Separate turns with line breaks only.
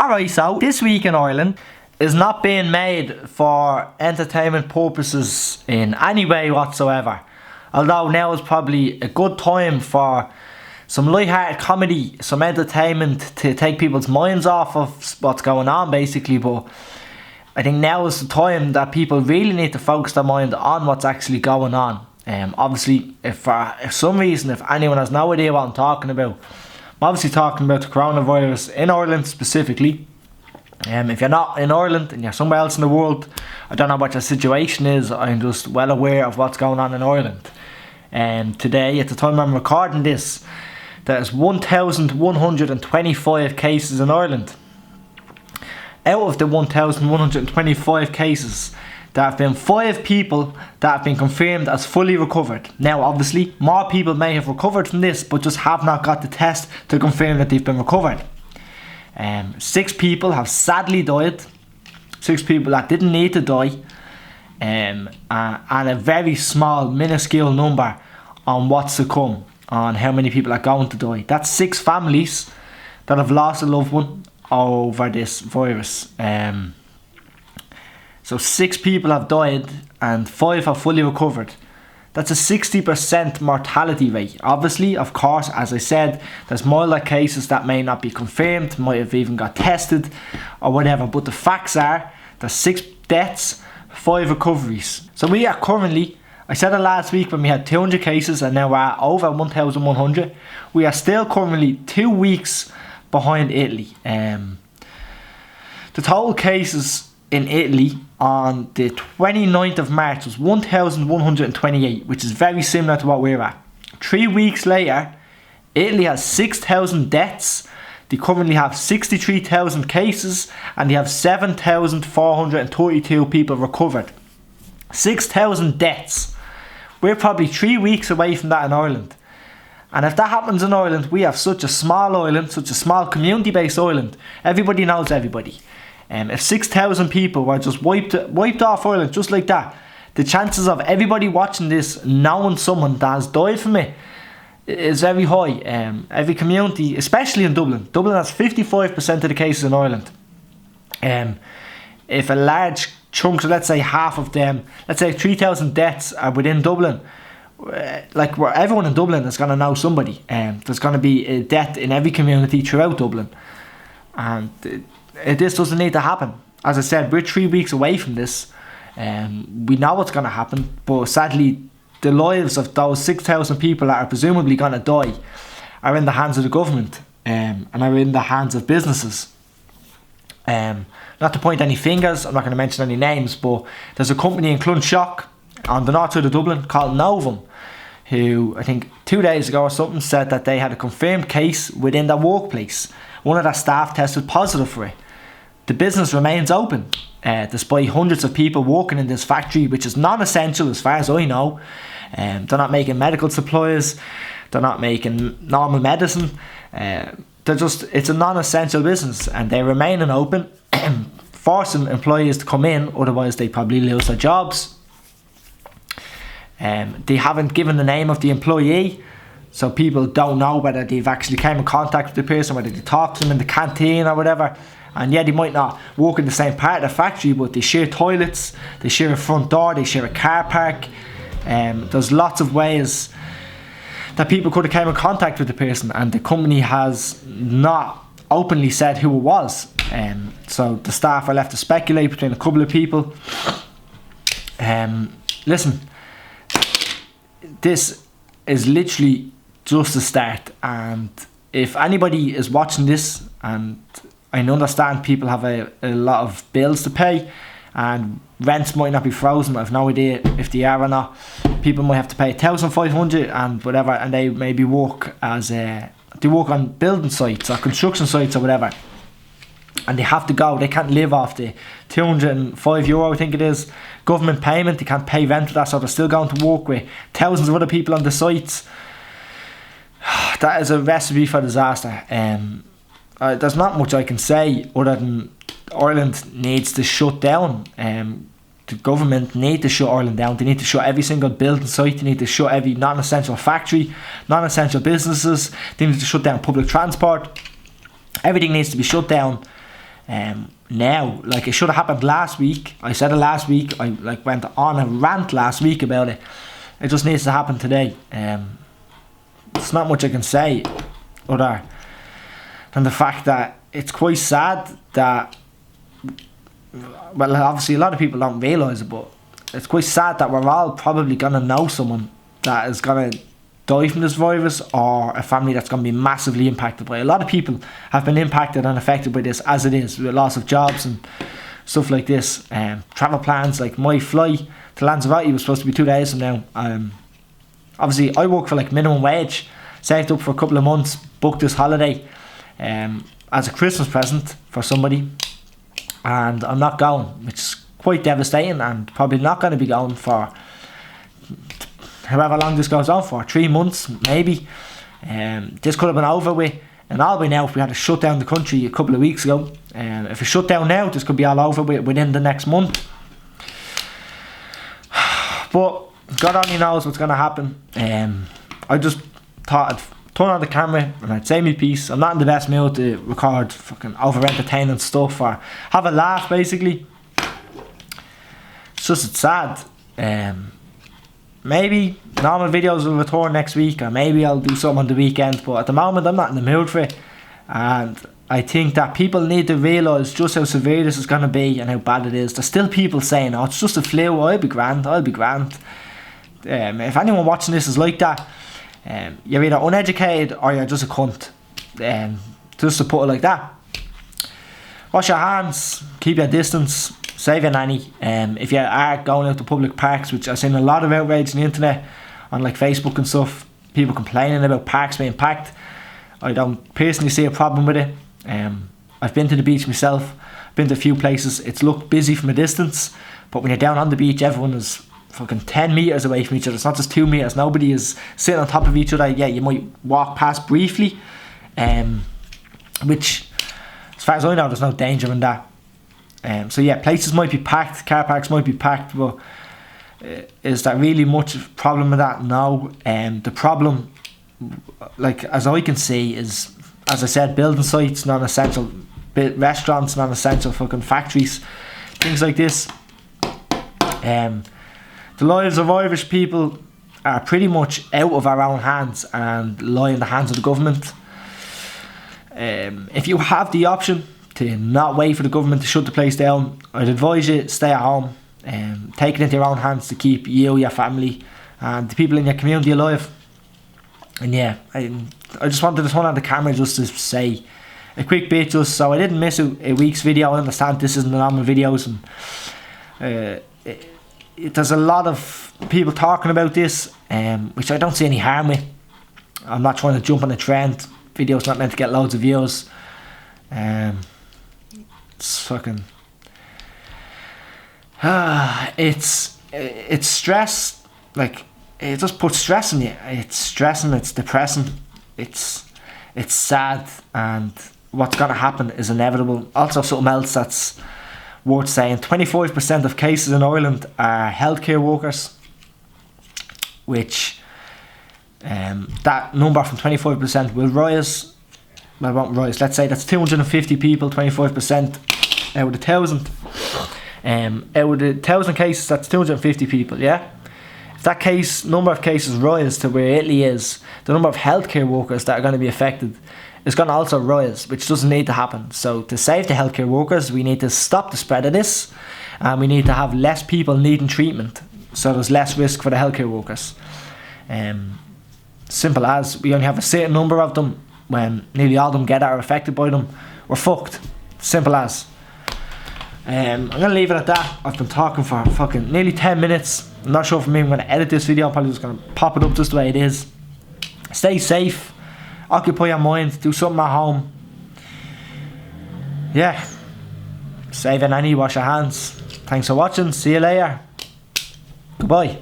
Alright, so this week in Ireland is not being made for entertainment purposes in any way whatsoever. Although now is probably a good time for some light-hearted comedy, some entertainment to take people's minds off of what's going on basically, but I think now is the time that people really need to focus their mind on what's actually going on. Obviously, if for some reason, if anyone has no idea what I'm talking about, I'm obviously talking about the coronavirus in Ireland specifically. If you're not in Ireland and you're somewhere else in the world, I don't know what your situation is. I'm just well aware of what's going on in Ireland. Today, at the time I'm recording this, there's 1,125 cases in Ireland. Out of the 1,125 cases, there have been 5 people that have been confirmed as fully recovered. Now obviously, more people may have recovered from this, but just have not got the test to confirm that they've been recovered. 6 people have sadly died. 6 people that didn't need to die. And a very small, minuscule number on what's to come, on how many people are going to die. That's 6 families that have lost a loved one over this virus. So 6 people have died and 5 have fully recovered. That's a 60% mortality rate. Obviously, of course, as I said, there's milder cases that may not be confirmed, might have even got tested or whatever. But the facts are, there's 6 deaths, 5 recoveries. So we are currently, I said it last week when we had 200 cases and now we're over 1,100. We are still currently 2 weeks behind Italy. The total cases in Italy on the 29th of March was 1,128, which is very similar to what we're at. 3 weeks later, Italy has 6,000 deaths. They currently have 63,000 cases and they have 7,432 people recovered. 6,000 deaths. We're probably 3 weeks away from that in Ireland. And if that happens in Ireland, we have such a small island, such a small community-based island. Everybody knows everybody. If 6,000 people were just wiped off Ireland just like that, the chances of everybody watching this knowing someone that has died from it is very high. Every community, especially in Dublin. Dublin has 55% of the cases in Ireland. If a large chunk, so let's say half of them, let's say 3,000 deaths are within Dublin, like where everyone in Dublin is going to know somebody. There's going to be a death in every community throughout Dublin. And this doesn't need to happen. As I said, we're 3 weeks away from this. We know what's going to happen, but sadly, the lives of those 6,000 people that are presumably going to die are in the hands of the government and are in the hands of businesses. Not to point any fingers, I'm not going to mention any names, but there's a company in Clonshock on the north side of Dublin called Novum, who I think 2 days ago or something said that they had a confirmed case within their workplace. One of their staff tested positive for it. The business remains open, despite hundreds of people working in this factory, which is non-essential as far as I know. They're not making medical supplies, they're not making normal medicine. It's a non-essential business, and they're remaining open, forcing employees to come in, otherwise they probably lose their jobs. They haven't given the name of the employee, so people don't know whether they've actually came in contact with the person, whether they talked to them in the canteen or whatever. And yeah, they might not work in the same part of the factory, but they share toilets, they share a front door, they share a car park. There's lots of ways that people could have came in contact with the person, and the company has not openly said who it was. So the staff are left to speculate between a couple of people. Listen, this is literally just the start, and if anybody is watching this, and I understand people have a lot of bills to pay and rents might not be frozen, I have no idea if they are or not. People might have to pay 1,500 and whatever, and they maybe work they work on building sites or construction sites or whatever, and they have to go. They can't live off the €205 I think it is government payment. They can't pay rent for that, so they're still going to work with thousands of other people on the sites. That is a recipe for disaster. There's not much I can say other than Ireland needs to shut down. The government need to shut Ireland down. They need to shut every single building site. They need to shut every non-essential factory, non-essential businesses. They need to shut down public transport. Everything needs to be shut down. now. Like, it should have happened last week. I said it last week. I like went on a rant last week about it. It just needs to happen today. There's not much I can say other than the fact that it's quite sad that, well, obviously a lot of people don't realise it, but it's quite sad that we're all probably going to know someone that is going to die from this virus, or a family that's going to be massively impacted by it. A lot of people have been impacted and affected by this as it is, with loss of jobs and stuff like this. Travel plans, like my flight to Lanzarote was supposed to be 2 days from now. Obviously I work for like minimum wage, saved up for a couple of months, booked this holiday as a Christmas present for somebody, and I'm not going, which is quite devastating, and probably not going to be going for however long this goes on for, 3 months maybe. This could have been over with and all by now if we had to shut down the country a couple of weeks ago. If we shut down now, this could be all over with within the next month. But God only knows what's going to happen. I just thought I'd turn on the camera and I'd say my piece. I'm not in the best mood to record fucking over entertaining stuff or have a laugh, basically. It's just, it's sad. Maybe normal videos will return next week, or maybe I'll do something on the weekend, but at the moment I'm not in the mood for it. And I think that people need to realise just how severe this is going to be and how bad it is. There's still people saying, oh, it's just a flu, I'll be grand. If anyone watching this is like that, you're either uneducated or you're just a cunt. Just to put it like that. Wash your hands, keep your distance, save your nanny. If you are going out to public parks, which I've seen a lot of outrage on the internet, on like Facebook and stuff, people complaining about parks being packed. I don't personally see a problem with it. I've been to the beach myself, been to a few places. It's looked busy from a distance, but when you're down on the beach, everyone is fucking 10 metres away from each other. It's not just 2 metres. Nobody is sitting on top of each other. Yeah, you might walk past briefly, which, as far as I know, there's no danger in that. So yeah, places might be packed, car parks might be packed, but is there really much problem with that? No. The problem, like as I can see, is, as I said, building sites non-essential, restaurants non-essential, fucking factories, things like this. The lives of Irish people are pretty much out of our own hands and lie in the hands of the government. If you have the option to not wait for the government to shut the place down, I'd advise you stay at home, take it into your own hands to keep you, your family and the people in your community alive. And yeah, I just wanted to turn on the camera just to say a quick bit, just so I didn't miss a week's video. I understand this isn't the normal videos, and there's a lot of people talking about this, which I don't see any harm with. I'm not trying to jump on a trend. Video's not meant to get loads of views. It's fucking it's stress. Like, it just puts stress on you. It's stressing, it's depressing, it's sad, and what's going to happen is inevitable. Also, something else that's worth saying, 25% of cases in Ireland are healthcare workers, which that number from 25% will rise. Well, it won't rise. Let's say that's 250 people, 25% out of 1,000. Out of 1,000 cases, that's 250 people, yeah? If that number of cases rise to where Italy is, the number of healthcare workers that are going to be affected is going to also rise, which doesn't need to happen. So to save the healthcare workers, we need to stop the spread of this, and we need to have less people needing treatment, so there's less risk for the healthcare workers. Simple as, we only have a certain number of them. When nearly all of them are affected by them, we're fucked. Simple as. I'm going to leave it at that. I've been talking for fucking nearly 10 minutes. I'm not sure if I'm even going to edit this video. I'm probably just going to pop it up just the way it is. Stay safe. Occupy your mind. Do something at home. Yeah. Save your nanny. Wash your hands. Thanks for watching. See you later. Goodbye.